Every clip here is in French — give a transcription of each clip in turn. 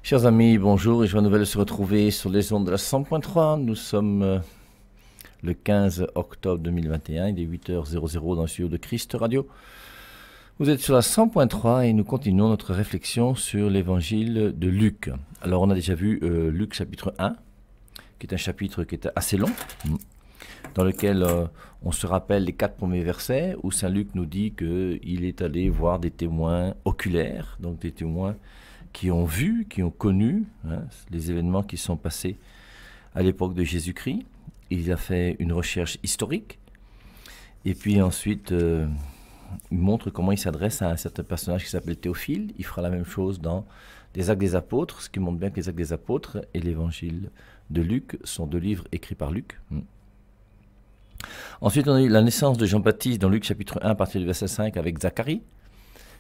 Chers amis, bonjour et joie nouvelle de se retrouver sur les ondes de la 100.3. Nous sommes le 15 octobre 2021, il est 8h00 dans le studio de Christ Radio. Vous êtes sur la 100.3 et nous continuons notre réflexion sur l'évangile de Luc. Alors on a déjà vu Luc chapitre 1, qui est un chapitre qui est assez long, dans lequel on se rappelle les 4 premiers versets, où Saint Luc nous dit qu'il est allé voir des témoins oculaires, donc des témoins qui ont vu, qui ont connu les événements qui sont passés à l'époque de Jésus-Christ. Il a fait une recherche historique, et puis ensuite il montre comment il s'adresse à un certain personnage qui s'appelle Théophile. Il fera la même chose dans les Actes des Apôtres, ce qui montre bien que les Actes des Apôtres et l'Évangile de Luc sont 2 livres écrits par Luc. Ensuite, on a eu la naissance de Jean-Baptiste dans Luc chapitre 1 à partir du verset 5 avec Zacharie,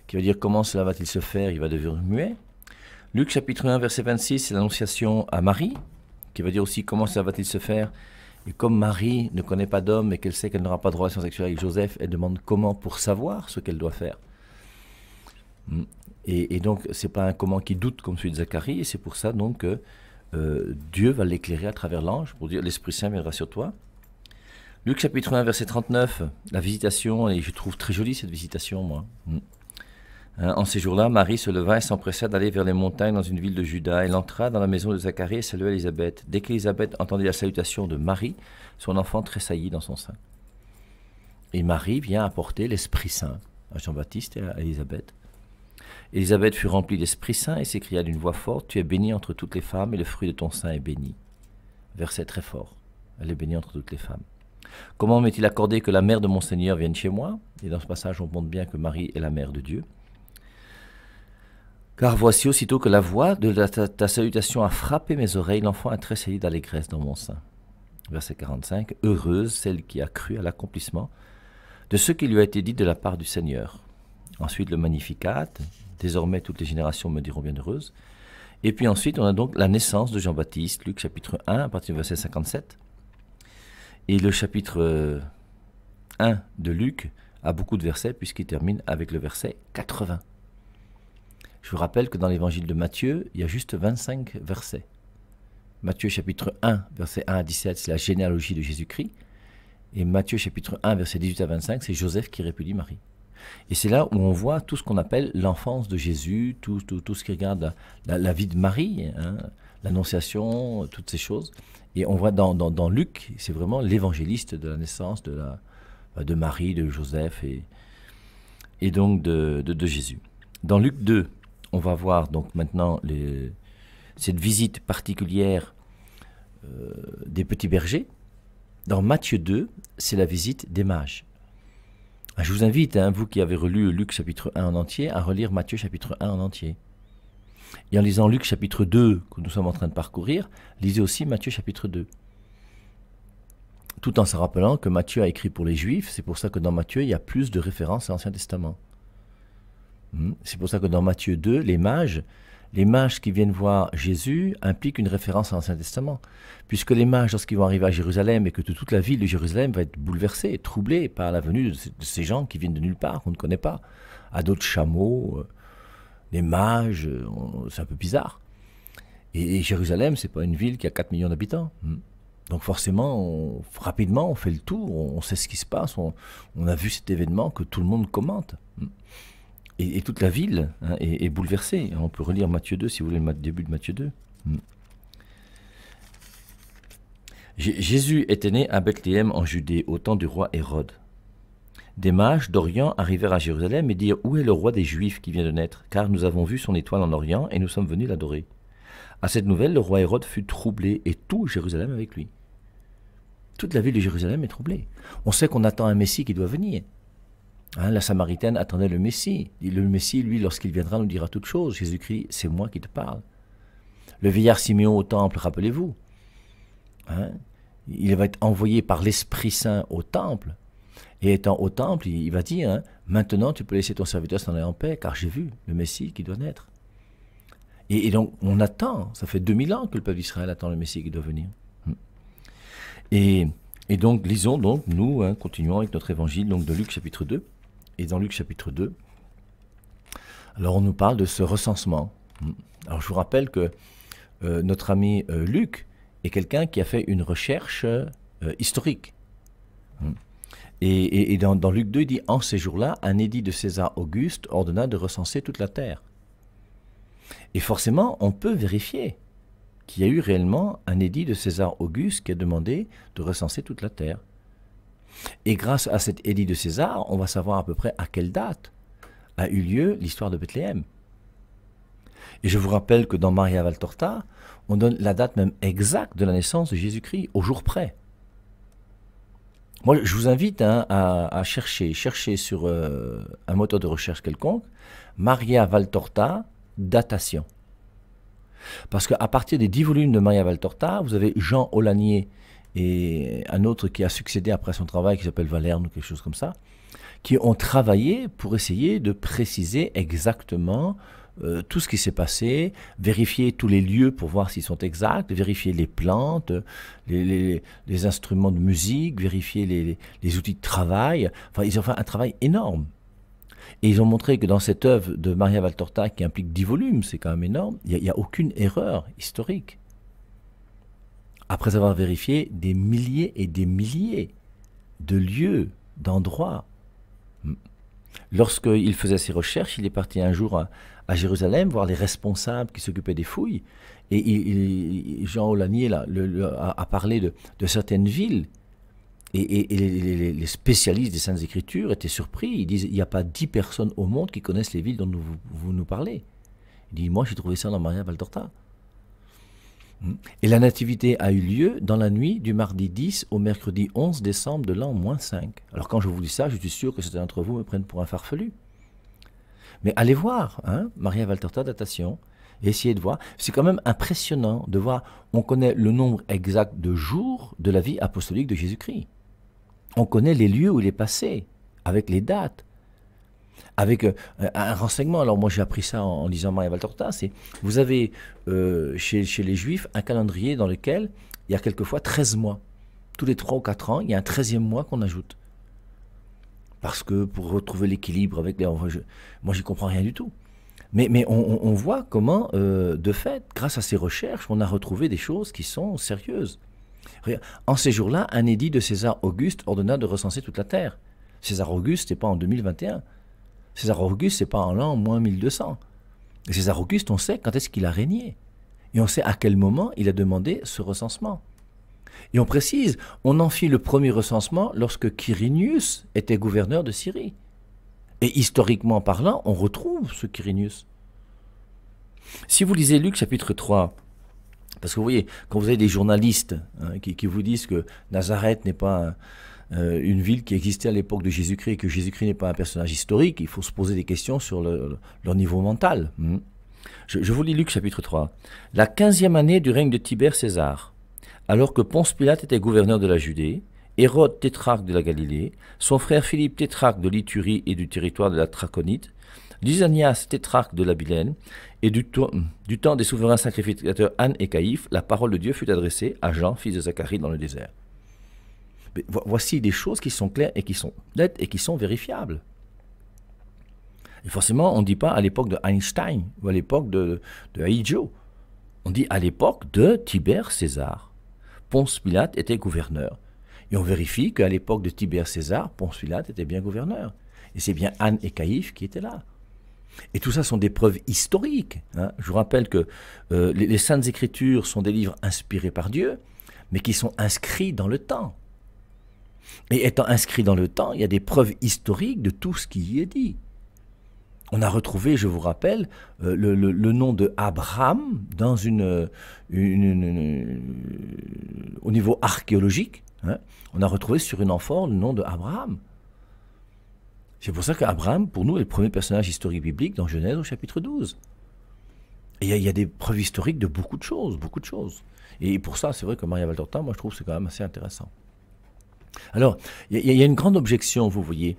qui va dire comment cela va-t-il se faire, il va devenir muet. Luc chapitre 1 verset 26, c'est l'annonciation à Marie, qui va dire aussi comment cela va-t-il se faire. Et comme Marie ne connaît pas d'homme et qu'elle sait qu'elle n'aura pas de relation sexuelle avec Joseph, elle demande comment pour savoir ce qu'elle doit faire. Et donc, ce n'est pas un comment qui doute comme celui de Zacharie, et c'est pour ça donc que Dieu va l'éclairer à travers l'ange pour dire l'Esprit Saint viendra sur toi. Luc chapitre 1 verset 39, la visitation, et je trouve très jolie cette visitation, moi. En ces jours-là, Marie se leva et s'empressa d'aller vers les montagnes dans une ville de Juda. Elle entra dans la maison de Zacharie et salua Élisabeth. Dès qu'Élisabeth entendit la salutation de Marie, son enfant tressaillit dans son sein. Et Marie vient apporter l'Esprit Saint à Jean-Baptiste et à Élisabeth. Élisabeth fut remplie d'Esprit Saint et s'écria d'une voix forte, « Tu es bénie entre toutes les femmes et le fruit de ton sein est béni. » Verset très fort. Elle est bénie entre toutes les femmes. Comment m'est-il accordé que la mère de mon Seigneur vienne chez moi? Et dans ce passage, on montre bien que Marie est la mère de Dieu. Car voici aussitôt que la voix de ta salutation a frappé mes oreilles, l'enfant a tressailli d'allégresse dans mon sein. Verset 45. Heureuse celle qui a cru à l'accomplissement de ce qui lui a été dit de la part du Seigneur. Ensuite le Magnificat. Désormais toutes les générations me diront bienheureuse. Et puis ensuite on a donc la naissance de Jean-Baptiste, Luc chapitre 1 à partir du verset 57. Et le chapitre 1 de Luc a beaucoup de versets puisqu'il termine avec le verset 80. Je vous rappelle que dans l'évangile de Matthieu, il y a juste 25 versets. Matthieu chapitre 1, verset 1 à 17, c'est la généalogie de Jésus-Christ. Et Matthieu chapitre 1, verset 18 à 25, c'est Joseph qui répudie Marie. Et c'est là où on voit tout ce qu'on appelle l'enfance de Jésus, tout ce qui regarde la vie de Marie, l'annonciation, toutes ces choses. Et on voit dans Luc, c'est vraiment l'évangéliste de la naissance de Marie, de Joseph et donc de Jésus. Dans Luc 2, on va voir donc maintenant cette visite particulière des petits bergers. Dans Matthieu 2, c'est la visite des mages. Je vous invite, vous qui avez relu Luc chapitre 1 en entier, à relire Matthieu chapitre 1 en entier. Et en lisant Luc chapitre 2, que nous sommes en train de parcourir, lisez aussi Matthieu chapitre 2. Tout en se rappelant que Matthieu a écrit pour les Juifs, c'est pour ça que dans Matthieu, il y a plus de références à l'Ancien Testament. C'est pour ça que dans Matthieu 2, les mages qui viennent voir Jésus impliquent une référence à l'Ancien Testament. Puisque les mages, lorsqu'ils vont arriver à Jérusalem et que toute la ville de Jérusalem va être bouleversée, troublée par la venue de ces gens qui viennent de nulle part, qu'on ne connaît pas, à d'autres chameaux, les mages, c'est un peu bizarre. Et Jérusalem, c'est pas une ville qui a 4 millions d'habitants. Donc forcément, rapidement, on fait le tour, on sait ce qui se passe, on a vu cet événement que tout le monde commente. Et toute la ville est bouleversée. On peut relire Matthieu 2 si vous voulez le début de Matthieu 2. Jésus était né à Bethléem en Judée au temps du roi Hérode. Des mages d'Orient arrivèrent à Jérusalem et dirent « Où est le roi des Juifs qui vient de naître? Car nous avons vu son étoile en Orient et nous sommes venus l'adorer. » À cette nouvelle, le roi Hérode fut troublé et tout Jérusalem avec lui. Toute la ville de Jérusalem est troublée. On sait qu'on attend un Messie qui doit venir. La Samaritaine attendait le Messie. Le Messie, lui, lorsqu'il viendra, nous dira toutes choses. Jésus-Christ, c'est moi qui te parle. Le vieillard Siméon au temple, rappelez-vous. Il va être envoyé par l'Esprit Saint au temple. Et étant au temple, il va dire, maintenant tu peux laisser ton serviteur s'en aller en paix, car j'ai vu le Messie qui doit naître. Et donc, on attend. Ça fait 2000 ans que le peuple d'Israël attend le Messie qui doit venir. Et donc, lisons donc, nous, continuons avec notre évangile donc, de Luc chapitre 2. Et dans Luc chapitre 2, alors on nous parle de ce recensement. Alors je vous rappelle que notre ami Luc est quelqu'un qui a fait une recherche historique. Et dans Luc 2, il dit « En ces jours-là, un édit de César Auguste ordonna de recenser toute la terre. » Et forcément, on peut vérifier qu'il y a eu réellement un édit de César Auguste qui a demandé de recenser toute la terre. Et grâce à cet édit de César, on va savoir à peu près à quelle date a eu lieu l'histoire de Bethléem. Et je vous rappelle que dans Maria Valtorta, on donne la date même exacte de la naissance de Jésus-Christ, au jour près. Moi, je vous invite à chercher sur un moteur de recherche quelconque, Maria Valtorta, datation. Parce qu'à partir des 10 volumes de Maria Valtorta, vous avez Jean Aulagnier et un autre qui a succédé après son travail, qui s'appelle Valerne ou quelque chose comme ça, qui ont travaillé pour essayer de préciser exactement tout ce qui s'est passé, vérifier tous les lieux pour voir s'ils sont exacts, vérifier les plantes, les instruments de musique, vérifier les outils de travail. Enfin, ils ont fait un travail énorme. Et ils ont montré que dans cette œuvre de Maria Valtorta, qui implique 10 volumes, c'est quand même énorme, il n'y a aucune erreur historique. Après avoir vérifié des milliers et des milliers de lieux, d'endroits. Lorsqu'il faisait ses recherches, il est parti un jour à Jérusalem voir les responsables qui s'occupaient des fouilles. Et Jean Aulagnier a parlé de certaines villes. Et les spécialistes des Saintes Écritures étaient surpris. Ils disent, il n'y a pas 10 personnes au monde qui connaissent les villes dont vous nous parlez. Il dit, moi j'ai trouvé ça dans Maria Valtorta. Et la nativité a eu lieu dans la nuit du mardi 10 au mercredi 11 décembre de l'an -5. Alors quand je vous dis ça, je suis sûr que certains d'entre vous me prennent pour un farfelu. Mais allez voir, Maria Valtorta datation, et essayez de voir. C'est quand même impressionnant de voir, on connaît le nombre exact de jours de la vie apostolique de Jésus-Christ. On connaît les lieux où il est passé, avec les dates, avec un renseignement. Alors moi j'ai appris ça en lisant Maria Valtorta, c'est vous avez chez les Juifs un calendrier dans lequel il y a quelquefois 13 mois. Tous les 3 ou 4 ans, il y a un 13e mois qu'on ajoute. Parce que pour retrouver l'équilibre avec les... Moi j'y comprends rien du tout. Mais on voit comment, de fait, grâce à ces recherches, on a retrouvé des choses qui sont sérieuses. En ces jours-là, un édit de César Auguste ordonna de recenser toute la terre. César Auguste, ce n'est pas en 2021. César Auguste, ce n'est pas en l'an -1200. Et César Auguste, on sait quand est-ce qu'il a régné. Et on sait à quel moment il a demandé ce recensement. Et on précise, on en fit le premier recensement lorsque Quirinius était gouverneur de Syrie. Et historiquement parlant, on retrouve ce Quirinius. Si vous lisez Luc chapitre 3, parce que vous voyez, quand vous avez des journalistes qui vous disent que Nazareth n'est pas une ville qui existait à l'époque de Jésus-Christ et que Jésus-Christ n'est pas un personnage historique, il faut se poser des questions sur leur niveau mental. Je vous lis Luc chapitre 3. La 15e année du règne de Tibère César, alors que Ponce Pilate était gouverneur de la Judée, Hérode tétrarque de la Galilée, son frère Philippe tétrarque de l'Iturie et du territoire de la Traconite, Lysanias tétrarque de l'Abilène, et du temps des souverains sacrificateurs Anne et Caïphe, la parole de Dieu fut adressée à Jean, fils de Zacharie, dans le désert. Mais voici des choses qui sont claires et qui sont nettes et qui sont vérifiables. Et forcément, on ne dit pas à l'époque de Einstein ou à l'époque de Haïdjo. On dit à l'époque de Tibère César. Ponce Pilate était gouverneur. Et on vérifie qu'à l'époque de Tibère César, Ponce Pilate était bien gouverneur. Et c'est bien Anne et Caïphe qui étaient là. Et tout ça sont des preuves historiques. Je vous rappelle que les Saintes Écritures sont des livres inspirés par Dieu, mais qui sont inscrits dans le temps. Et étant inscrits dans le temps, il y a des preuves historiques de tout ce qui y est dit. On a retrouvé, je vous rappelle, le nom de Abraham dans au niveau archéologique. On a retrouvé sur une amphore le nom de Abraham. C'est pour ça qu'Abraham, pour nous, est le premier personnage historique biblique dans Genèse au chapitre 12. Et il y a des preuves historiques de beaucoup de choses, beaucoup de choses. Et pour ça, c'est vrai que Maria Valtorta, moi je trouve que c'est quand même assez intéressant. Alors, il y a une grande objection, vous voyez,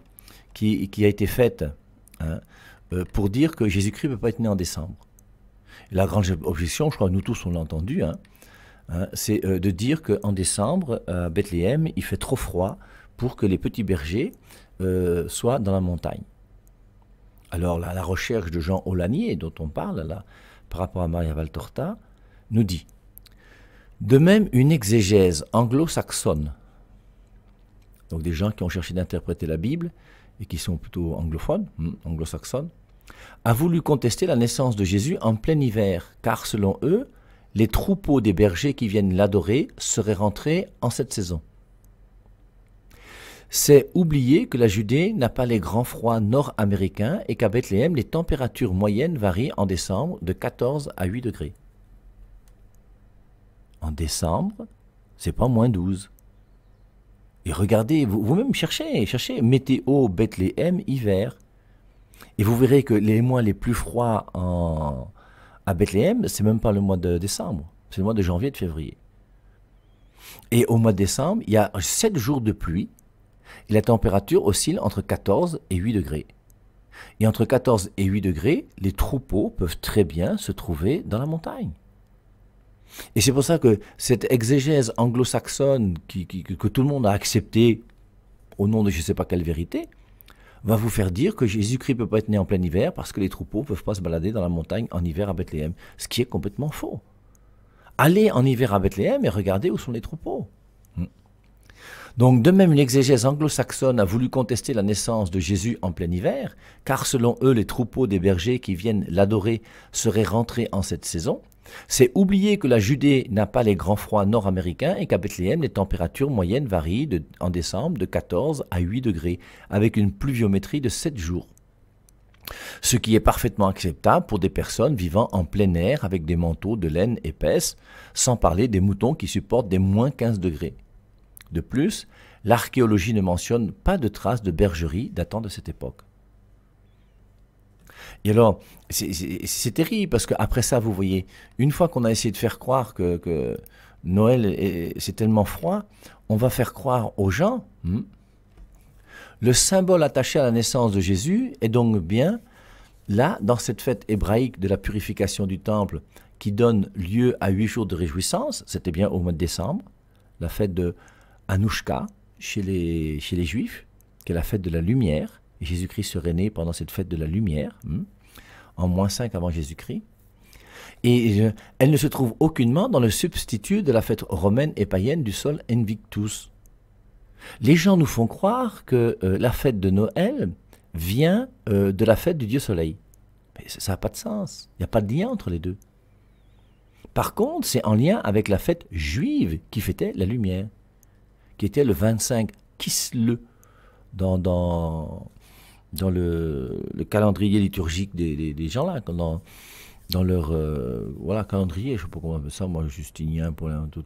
qui a été faite pour dire que Jésus-Christ ne peut pas être né en décembre. Et la grande objection, je crois que nous tous on l'a entendu, c'est de dire qu'en décembre, à Bethléem, il fait trop froid pour que les petits bergers soient dans la montagne. Alors la recherche de Jean Aulagnier, dont on parle là, par rapport à Maria Valtorta, nous dit: de même, une exégèse anglo-saxonne, donc des gens qui ont cherché d'interpréter la Bible et qui sont plutôt anglophones, anglo-saxonnes, a voulu contester la naissance de Jésus en plein hiver, car selon eux, les troupeaux des bergers qui viennent l'adorer seraient rentrés en cette saison. C'est oublier que la Judée n'a pas les grands froids nord-américains et qu'à Bethléem, les températures moyennes varient en décembre de 14 à 8 degrés. En décembre, c'est pas moins 12. Et regardez, vous-même cherchez météo Bethléem hiver. Et vous verrez que les mois les plus froids à Bethléem, c'est même pas le mois de décembre, c'est le mois de janvier et de février. Et au mois de décembre, il y a 7 jours de pluie et la température oscille entre 14 et 8 degrés. Et entre 14 et 8 degrés, les troupeaux peuvent très bien se trouver dans la montagne. Et c'est pour ça que cette exégèse anglo-saxonne que tout le monde a acceptée au nom de je ne sais pas quelle vérité, va vous faire dire que Jésus-Christ ne peut pas être né en plein hiver parce que les troupeaux ne peuvent pas se balader dans la montagne en hiver à Bethléem, ce qui est complètement faux. Allez en hiver à Bethléem et regardez où sont les troupeaux. Donc de même, une exégèse anglo-saxonne a voulu contester la naissance de Jésus en plein hiver, car selon eux, les troupeaux des bergers qui viennent l'adorer seraient rentrés en cette saison. C'est oublier que la Judée n'a pas les grands froids nord-américains et qu'à Bethléem, les températures moyennes varient en décembre de 14 à 8 degrés, avec une pluviométrie de 7 jours. Ce qui est parfaitement acceptable pour des personnes vivant en plein air avec des manteaux de laine épaisse, sans parler des moutons qui supportent des moins 15 degrés. De plus, l'archéologie ne mentionne pas de traces de bergerie datant de cette époque. Et alors, c'est terrible parce qu'après ça, vous voyez, une fois qu'on a essayé de faire croire que Noël, c'est tellement froid, on va faire croire aux gens, le symbole attaché à la naissance de Jésus est donc bien là, dans cette fête hébraïque de la purification du temple qui donne lieu à 8 jours de réjouissance, c'était bien au mois de décembre, la fête de Hanouchka chez les Juifs, qui est la fête de la lumière. Et Jésus-Christ serait né pendant cette fête de la lumière, en moins 5 avant Jésus-Christ. Et elle ne se trouve aucunement dans le substitut de la fête romaine et païenne du Sol Invictus. Les gens nous font croire que la fête de Noël vient de la fête du Dieu Soleil. Mais ça n'a pas de sens. Il n'y a pas de lien entre les deux. Par contre, c'est en lien avec la fête juive qui fêtait la lumière, qui était le 25 Kislev dans le calendrier liturgique des gens là, dans leur calendrier, je ne sais pas comment on appelle ça, moi justinien pour tout.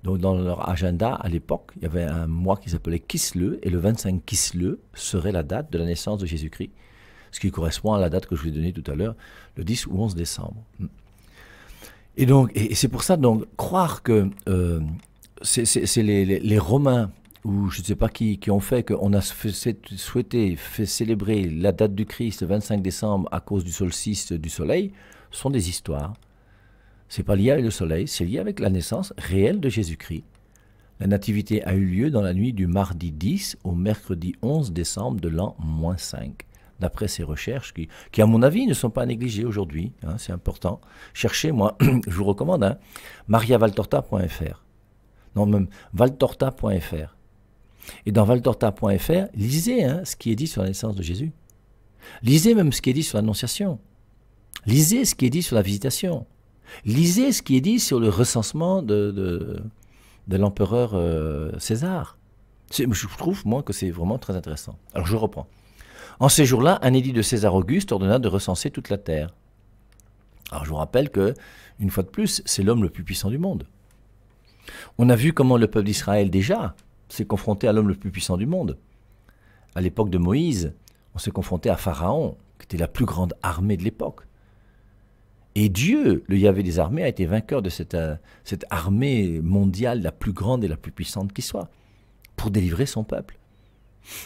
Donc dans leur agenda à l'époque, il y avait un mois qui s'appelait Kislev, et le 25 Kislev serait la date de la naissance de Jésus-Christ, ce qui correspond à la date que je vous ai donnée tout à l'heure, le 10 ou 11 décembre. Et donc, et c'est pour ça, donc, croire que c'est les Romains, ou je ne sais pas qui ont fait qu'on a souhaité célébrer la date du Christ le 25 décembre à cause du solstice du soleil, sont des histoires. Ce n'est pas lié avec le soleil, c'est lié avec la naissance réelle de Jésus-Christ. La nativité a eu lieu dans la nuit du mardi 10 au mercredi 11 décembre de l'an -5. D'après ces recherches qui, à mon avis, ne sont pas négligées aujourd'hui, hein, c'est important. Cherchez, moi, je vous recommande, mariavaltorta.fr. Non, même valtorta.fr. Et dans valtorta.fr, lisez ce qui est dit sur la naissance de Jésus. Lisez même ce qui est dit sur l'Annonciation. Lisez ce qui est dit sur la Visitation. Lisez ce qui est dit sur le recensement de l'empereur César. Je trouve, moi, que c'est vraiment très intéressant. Alors, je reprends. En ces jours-là, un édit de César Auguste ordonna de recenser toute la terre. Alors, je vous rappelle que, une fois de plus, c'est l'homme le plus puissant du monde. On a vu comment le peuple d'Israël, déjà, s'est confronté à l'homme le plus puissant du monde. À l'époque de Moïse, on s'est confronté à Pharaon, qui était la plus grande armée de l'époque. Et Dieu, le Yahvé des armées, a été vainqueur de cette armée mondiale la plus grande et la plus puissante qui soit, pour délivrer son peuple.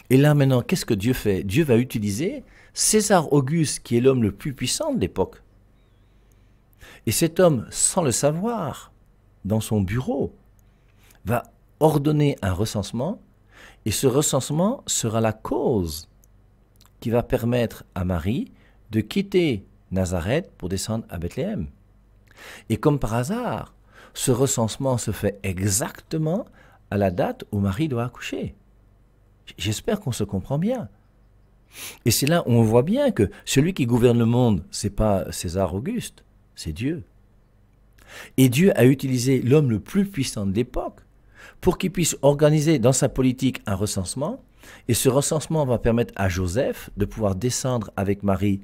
Et là maintenant, qu'est-ce que Dieu fait? Dieu va utiliser César Auguste, qui est l'homme le plus puissant de l'époque. Et cet homme, sans le savoir, dans son bureau, va ordonner un recensement, et ce recensement sera la cause qui va permettre à Marie de quitter Nazareth pour descendre à Bethléem. Et comme par hasard, ce recensement se fait exactement à la date où Marie doit accoucher. J'espère qu'on se comprend bien. Et c'est là où on voit bien que celui qui gouverne le monde, ce n'est pas César Auguste, c'est Dieu. Et Dieu a utilisé l'homme le plus puissant de l'époque pour qu'il puisse organiser dans sa politique un recensement. Et ce recensement va permettre à Joseph de pouvoir descendre avec Marie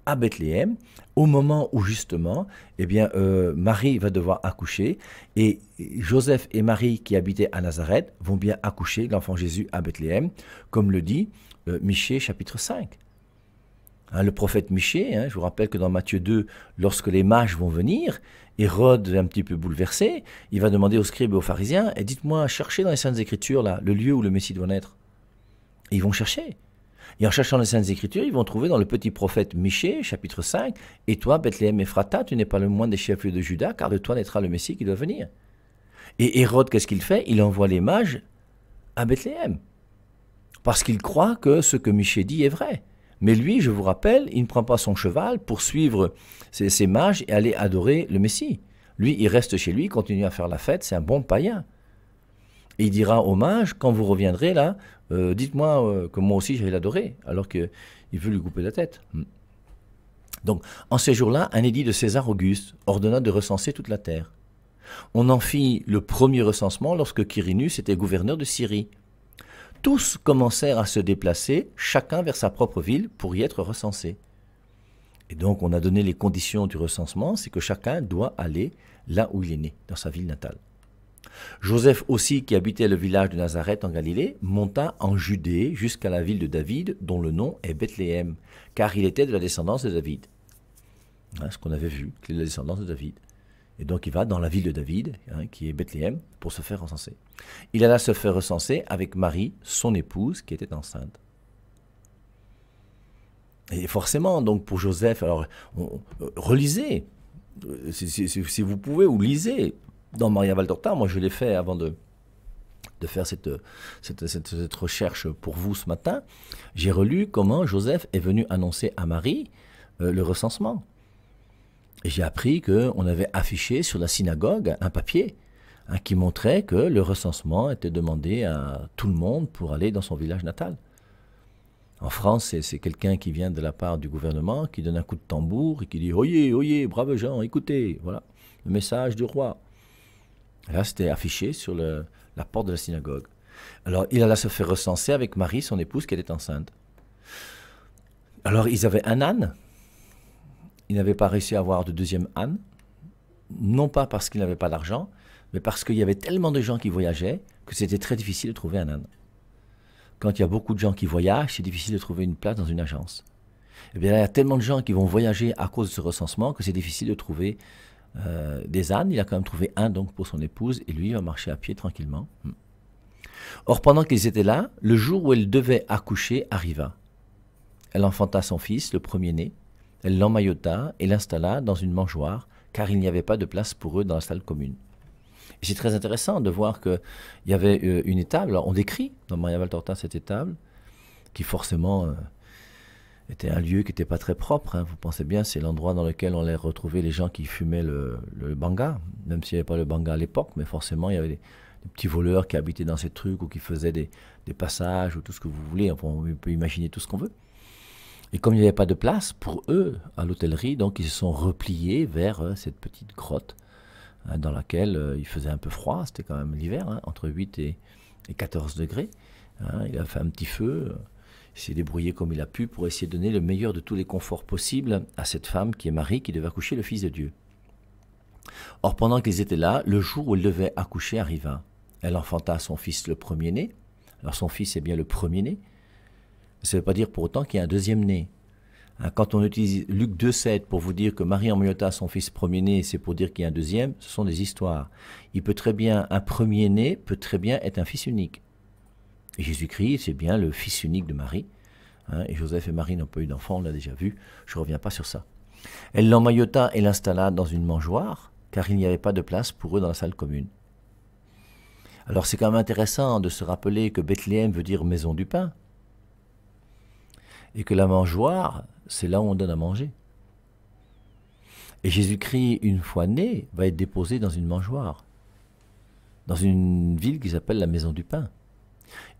à Bethléem au moment où justement Marie va devoir accoucher et Joseph et Marie qui habitaient à Nazareth vont bien accoucher l'enfant Jésus à Bethléem, comme le dit Michée chapitre 5. Le prophète Michée, je vous rappelle que dans Matthieu 2, lorsque les mages vont venir, Hérode est un petit peu bouleversé, il va demander aux scribes et aux pharisiens, et dites-moi, cherchez dans les Saintes Écritures là, le lieu où le Messie doit naître. Et ils vont chercher. Et en cherchant les Saintes Écritures, ils vont trouver dans le petit prophète Michée, chapitre 5, « Et toi, Bethléem Ephrata, tu n'es pas le moindre des chefs-lieux de Juda, car de toi naîtra le Messie qui doit venir. » Et Hérode, qu'est-ce qu'il fait? Il envoie les mages à Bethléem, parce qu'il croit que ce que Michée dit est vrai. Mais lui, je vous rappelle, il ne prend pas son cheval pour suivre ces mages et aller adorer le Messie. Lui, il reste chez lui, continue à faire la fête, c'est un bon païen. Et il dira aux mages, quand vous reviendrez là, dites-moi que moi aussi j'allais l'adorer, alors qu'il veut lui couper la tête. Donc, en ces jours-là, un édit de César Auguste ordonna de recenser toute la terre. On en fit le premier recensement lorsque Quirinus était gouverneur de Syrie. Tous commencèrent à se déplacer, chacun vers sa propre ville, pour y être recensés. Et donc, on a donné les conditions du recensement, c'est que chacun doit aller là où il est né, dans sa ville natale. Joseph aussi, qui habitait le village de Nazareth en Galilée, monta en Judée jusqu'à la ville de David, dont le nom est Bethléem, car il était de la descendance de David. Ce qu'on avait vu, c'est la descendance de David. Et donc il va dans la ville de David, qui est Bethléem, pour se faire recenser. Il alla se faire recenser avec Marie, son épouse, qui était enceinte. Et forcément, donc pour Joseph, alors relisez, si vous pouvez, ou lisez. Dans Maria Valtorta, moi je l'ai fait avant de faire cette recherche pour vous ce matin. J'ai relu comment Joseph est venu annoncer à Marie le recensement. Et j'ai appris qu'on avait affiché sur la synagogue un papier qui montrait que le recensement était demandé à tout le monde pour aller dans son village natal. En France, c'est quelqu'un qui vient de la part du gouvernement, qui donne un coup de tambour et qui dit « Oyez, oyez, braves gens, écoutez !» Voilà, le message du roi. Et là, c'était affiché sur la porte de la synagogue. Alors, il alla se faire recenser avec Marie, son épouse, qui était enceinte. Alors, ils avaient un âne. Ils n'avaient pas réussi à avoir de deuxième âne. Non pas parce qu'ils n'avaient pas d'argent, mais parce qu'il y avait tellement de gens qui voyageaient que c'était très difficile de trouver un âne. Quand il y a beaucoup de gens qui voyagent, c'est difficile de trouver une place dans une agence. Eh bien, il y a tellement de gens qui vont voyager à cause de ce recensement que c'est difficile de trouver des ânes. Il a quand même trouvé un donc pour son épouse et lui il va marcher à pied tranquillement. Or pendant qu'ils étaient là, le jour où elle devait accoucher arriva. Elle enfanta son fils, le premier-né, elle l'emmaillota et l'installa dans une mangeoire car il n'y avait pas de place pour eux dans la salle commune. Et c'est très intéressant de voir qu'il y avait une étable. Alors on décrit dans Maria Valtorta cette étable qui forcément était un lieu qui n'était pas très propre. Vous pensez bien, c'est l'endroit dans lequel on allait retrouver les gens qui fumaient le banga, même s'il n'y avait pas le banga à l'époque, mais forcément il y avait des petits voleurs qui habitaient dans ces trucs ou qui faisaient des passages ou tout ce que vous voulez. Enfin, on peut imaginer tout ce qu'on veut. Et comme il n'y avait pas de place pour eux à l'hôtellerie, donc ils se sont repliés vers cette petite grotte dans laquelle il faisait un peu froid. C'était quand même l'hiver, entre 8 et 14 degrés. Il a fait un petit feu. Il s'est débrouillé comme il a pu pour essayer de donner le meilleur de tous les conforts possibles à cette femme qui est Marie, qui devait accoucher le Fils de Dieu. Or, pendant qu'ils étaient là, le jour où elle devait accoucher arriva. Elle enfanta son fils le premier-né. Alors son fils est bien le premier-né. Ça ne veut pas dire pour autant qu'il y a un deuxième-né. Quand on utilise Luc 2,7 pour vous dire que Marie emmaillota son fils premier-né, c'est pour dire qu'il y a un deuxième, ce sont des histoires. Un premier-né peut très bien être un fils unique. Et Jésus-Christ, c'est bien le fils unique de Marie. Et Joseph et Marie n'ont pas eu d'enfant, on l'a déjà vu. Je ne reviens pas sur ça. Elle l'emmaillota et l'installa dans une mangeoire, car il n'y avait pas de place pour eux dans la salle commune. Alors c'est quand même intéressant de se rappeler que Bethléem veut dire maison du pain. Et que la mangeoire, c'est là où on donne à manger. Et Jésus-Christ, une fois né, va être déposé dans une mangeoire, dans une ville qui s'appelle la Maison du Pain.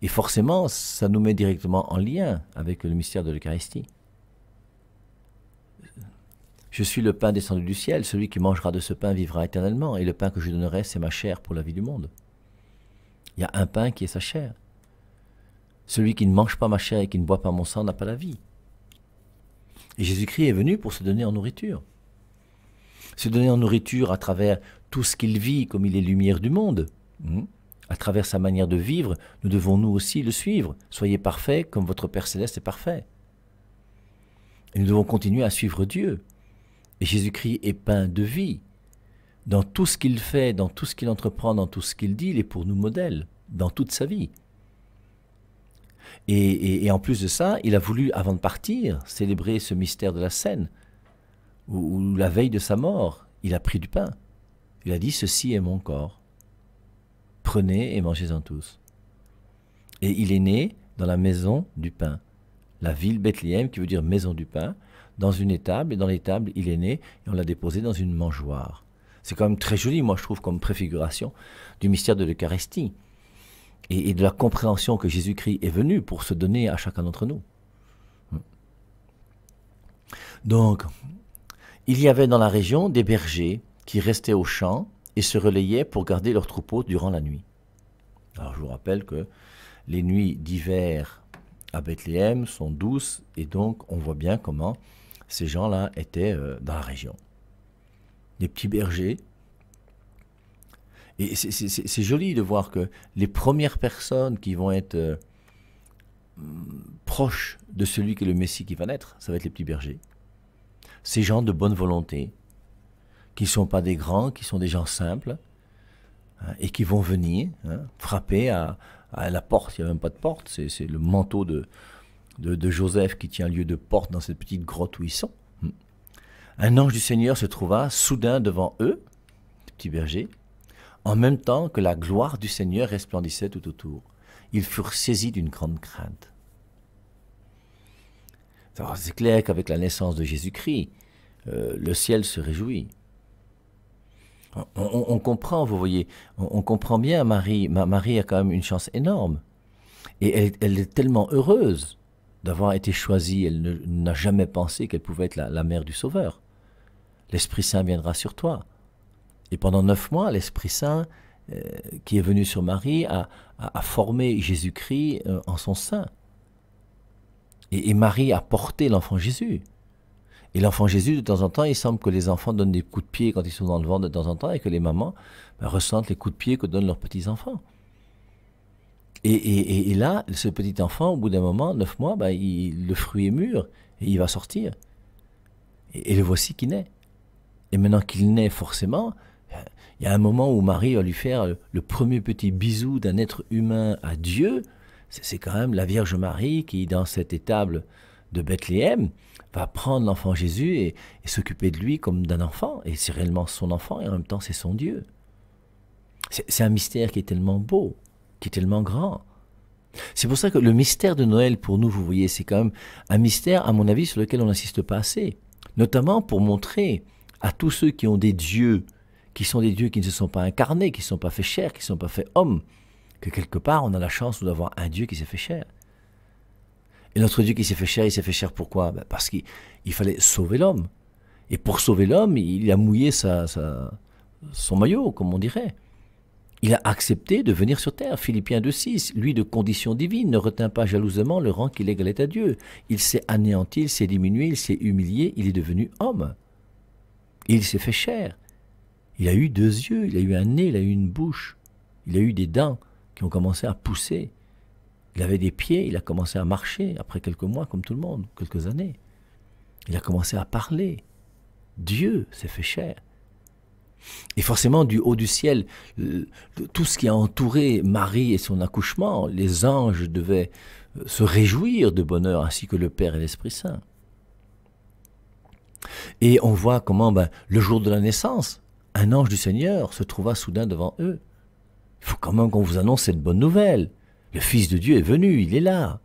Et forcément, ça nous met directement en lien avec le mystère de l'Eucharistie. Je suis le pain descendu du ciel, celui qui mangera de ce pain vivra éternellement, et le pain que je donnerai, c'est ma chair pour la vie du monde. Il y a un pain qui est sa chair. Celui qui ne mange pas ma chair et qui ne boit pas mon sang n'a pas la vie. Et Jésus-Christ est venu pour se donner en nourriture. Se donner en nourriture à travers tout ce qu'il vit, comme il est lumière du monde. À travers sa manière de vivre, nous devons nous aussi le suivre. Soyez parfaits comme votre Père Céleste est parfait. Et nous devons continuer à suivre Dieu. Et Jésus-Christ est pain de vie. Dans tout ce qu'il fait, dans tout ce qu'il entreprend, dans tout ce qu'il dit, il est pour nous modèle, dans toute sa vie. Et en plus de ça, il a voulu, avant de partir, célébrer ce mystère de la Cène, où la veille de sa mort, il a pris du pain. Il a dit, ceci est mon corps. Prenez et mangez-en tous. Et il est né dans la maison du pain. La ville Bethléem, qui veut dire maison du pain, dans une étable, et dans l'étable, il est né, et on l'a déposé dans une mangeoire. C'est quand même très joli, moi je trouve, comme préfiguration du mystère de l'Eucharistie, et de la compréhension que Jésus-Christ est venu pour se donner à chacun d'entre nous. Donc, il y avait dans la région des bergers qui restaient aux champs et se relayaient pour garder leurs troupeaux durant la nuit. Alors je vous rappelle que les nuits d'hiver à Bethléem sont douces, et donc on voit bien comment ces gens-là étaient dans la région. Des petits bergers. Et c'est joli de voir que les premières personnes qui vont être proches de celui qui est le Messie qui va naître, ça va être les petits bergers. Ces gens de bonne volonté, qui ne sont pas des grands, qui sont des gens simples, hein, et qui vont venir frapper à la porte. Il n'y a même pas de porte, c'est le manteau de Joseph qui tient lieu de porte dans cette petite grotte où ils sont. Un ange du Seigneur se trouva soudain devant eux, les petits bergers, en même temps que la gloire du Seigneur resplendissait tout autour. Ils furent saisis d'une grande crainte. C'est clair qu'avec la naissance de Jésus-Christ, le ciel se réjouit. On comprend, vous voyez, on comprend bien Marie. Marie a quand même une chance énorme. Et elle est tellement heureuse d'avoir été choisie. Elle n'a jamais pensé qu'elle pouvait être la mère du Sauveur. L'Esprit Saint viendra sur toi. Et pendant 9 mois, l'Esprit Saint qui est venu sur Marie a formé Jésus-Christ en son sein. Et Marie a porté l'enfant Jésus. Et l'enfant Jésus, de temps en temps, il semble que les enfants donnent des coups de pied quand ils sont dans le ventre de temps en temps, et que les mamans ressentent les coups de pied que donnent leurs petits-enfants. Et là, ce petit enfant, au bout d'un moment, 9 mois, le fruit est mûr, et il va sortir. Et le voici qui naît. Et maintenant qu'il naît, forcément, il y a un moment où Marie va lui faire le premier petit bisou d'un être humain à Dieu. C'est quand même la Vierge Marie qui, dans cette étable de Bethléem, va prendre l'enfant Jésus et s'occuper de lui comme d'un enfant. Et c'est réellement son enfant, et en même temps c'est son Dieu. C'est un mystère qui est tellement beau, qui est tellement grand. C'est pour ça que le mystère de Noël, pour nous, vous voyez, c'est quand même un mystère, à mon avis, sur lequel on n'insiste pas assez. Notamment pour montrer à tous ceux qui ont des dieux, qui sont des dieux qui ne se sont pas incarnés, qui ne sont pas faits chair, qui ne sont pas faits hommes, que quelque part, on a la chance d'avoir un Dieu qui s'est fait chair. Et notre Dieu qui s'est fait chair, il s'est fait chair pourquoi? Parce qu'il fallait sauver l'homme. Et pour sauver l'homme, il a mouillé son maillot, comme on dirait. Il a accepté de venir sur terre. Philippiens 2,6, lui de condition divine, ne retint pas jalousement le rang qu'il égalait à Dieu. Il s'est anéanti, il s'est diminué, il s'est humilié, il est devenu homme. Et il s'est fait chair. Il a eu 2 yeux, il a eu un nez, il a eu une bouche, il a eu des dents qui ont commencé à pousser. Il avait des pieds, il a commencé à marcher après quelques mois, comme tout le monde, quelques années. Il a commencé à parler. Dieu s'est fait chair. Et forcément, du haut du ciel, tout ce qui a entouré Marie et son accouchement, les anges devaient se réjouir de bonheur, ainsi que le Père et l'Esprit Saint. Et on voit comment, le jour de la naissance, un ange du Seigneur se trouva soudain devant eux. Il faut quand même qu'on vous annonce cette bonne nouvelle. Le Fils de Dieu est venu, il est là.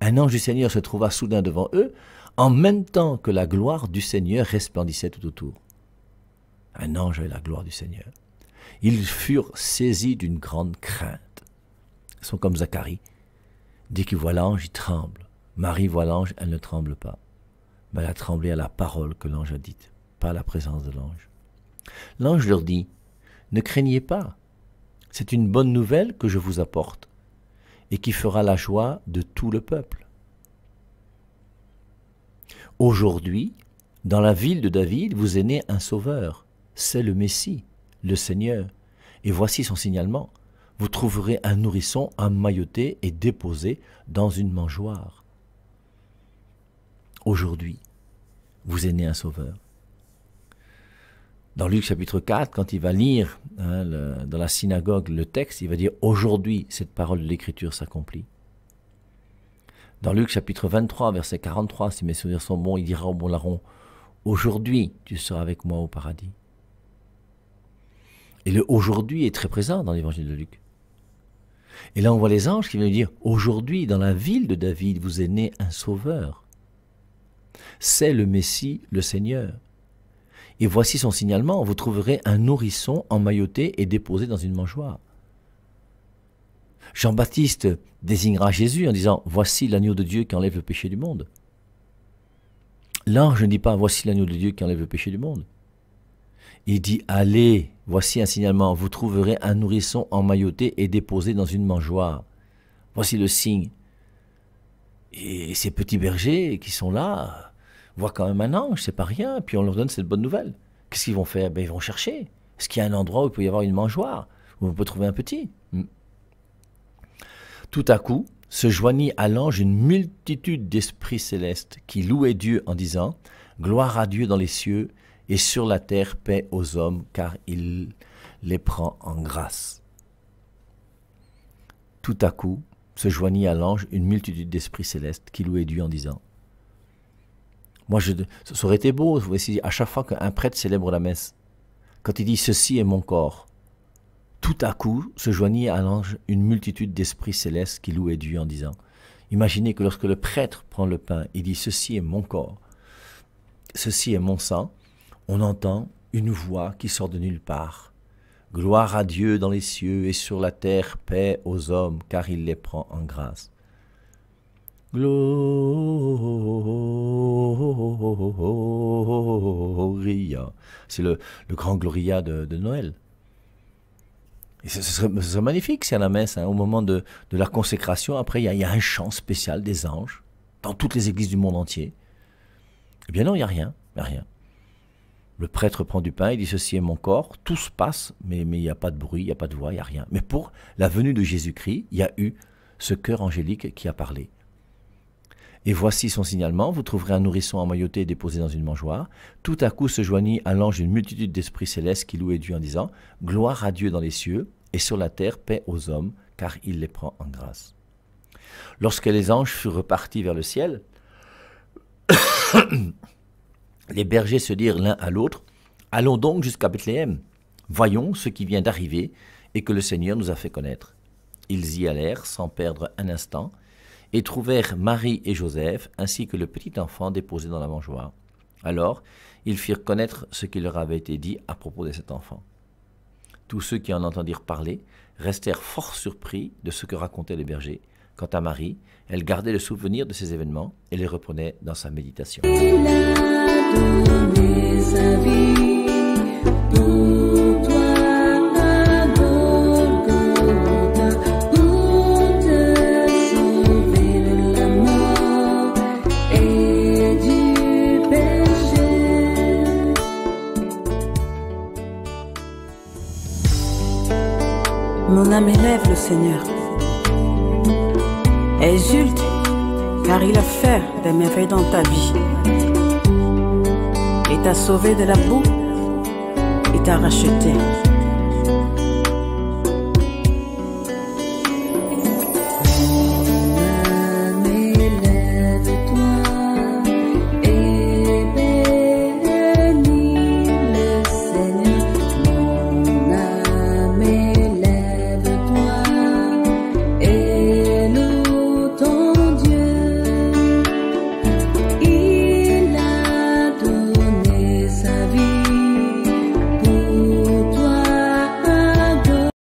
Un ange du Seigneur se trouva soudain devant eux, en même temps que la gloire du Seigneur resplendissait tout autour. Un ange avait la gloire du Seigneur. Ils furent saisis d'une grande crainte. Ils sont comme Zacharie. Dès qu'il voit l'ange, il tremble. Marie voit l'ange, elle ne tremble pas. Mais elle a tremblé à la parole que l'ange a dite, pas à la présence de l'ange. L'ange leur dit, « Ne craignez pas, c'est une bonne nouvelle que je vous apporte, et qui fera la joie de tout le peuple. Aujourd'hui, dans la ville de David, vous est né un sauveur, c'est le Messie, le Seigneur, et voici son signalement. Vous trouverez un nourrisson emmailloté et déposé dans une mangeoire. Aujourd'hui, vous est né un sauveur. » Dans Luc chapitre 4, quand il va lire dans la synagogue le texte, il va dire « Aujourd'hui, cette parole de l'Écriture s'accomplit. » Dans Luc chapitre 23, verset 43, si mes souvenirs sont bons, il dira au bon larron « Aujourd'hui, tu seras avec moi au paradis. » Et le « aujourd'hui » est très présent dans l'évangile de Luc. Et là, on voit les anges qui viennent dire « Aujourd'hui, dans la ville de David, vous est né un sauveur. C'est le Messie, le Seigneur. Et voici son signalement, vous trouverez un nourrisson emmailloté et déposé dans une mangeoire. » Jean-Baptiste désignera Jésus en disant « Voici l'agneau de Dieu qui enlève le péché du monde. » L'ange ne dit pas « Voici l'agneau de Dieu qui enlève le péché du monde. » Il dit « Allez, voici un signalement, vous trouverez un nourrisson emmailloté et déposé dans une mangeoire. » Voici le signe. Et ces petits bergers qui sont là voient quand même un ange, c'est pas rien, puis on leur donne cette bonne nouvelle. Qu'est-ce qu'ils vont faire? Ils vont chercher. Est-ce qu'il y a un endroit où il peut y avoir une mangeoire, où on peut trouver un petit? Tout à coup, se joignit à l'ange une multitude d'esprits célestes qui louaient Dieu en disant « Gloire à Dieu dans les cieux et sur la terre paix aux hommes, car il les prend en grâce. » Tout à coup, se joignit à l'ange une multitude d'esprits célestes qui louaient Dieu en disant « Moi, ça aurait été beau, voici, à chaque fois qu'un prêtre célèbre la messe, quand il dit « Ceci est mon corps », tout à coup se joignit à l'ange une multitude d'esprits célestes qui louaient Dieu en disant « Imaginez que lorsque le prêtre prend le pain, il dit « Ceci est mon corps, ceci est mon sang », on entend une voix qui sort de nulle part. « Gloire à Dieu dans les cieux et sur la terre, paix aux hommes, car il les prend en grâce. » Gloria. C'est le grand Gloria de Noël. Et ce serait magnifique, c'est à la messe, au moment de la consécration. Après, il y a un chant spécial des anges dans toutes les églises du monde entier. Eh bien non, il n'y a rien. Le prêtre prend du pain, il dit « Ceci est mon corps », tout se passe, mais il n'y a pas de bruit, il n'y a pas de voix, il n'y a rien. Mais pour la venue de Jésus-Christ, il y a eu ce cœur angélique qui a parlé. Et voici son signalement, vous trouverez un nourrisson emmailloté et déposé dans une mangeoire. Tout à coup se joignit à l'ange une multitude d'esprits célestes qui louaient Dieu en disant « Gloire à Dieu dans les cieux et sur la terre, paix aux hommes, car il les prend en grâce. » Lorsque les anges furent repartis vers le ciel, les bergers se dirent l'un à l'autre « Allons donc jusqu'à Bethléem, voyons ce qui vient d'arriver et que le Seigneur nous a fait connaître. » Ils y allèrent sans perdre un instant, et trouvèrent Marie et Joseph, ainsi que le petit enfant déposé dans la mangeoire. Alors, ils firent connaître ce qui leur avait été dit à propos de cet enfant. Tous ceux qui en entendirent parler restèrent fort surpris de ce que racontaient les bergers. Quant à Marie, elle gardait le souvenir de ces événements et les reprenait dans sa méditation. Il a donné sa vie pour toi. Mon âme élève le Seigneur. Exulte, car il a fait des merveilles dans ta vie. Il t'a sauvé de la boue, il t'a racheté.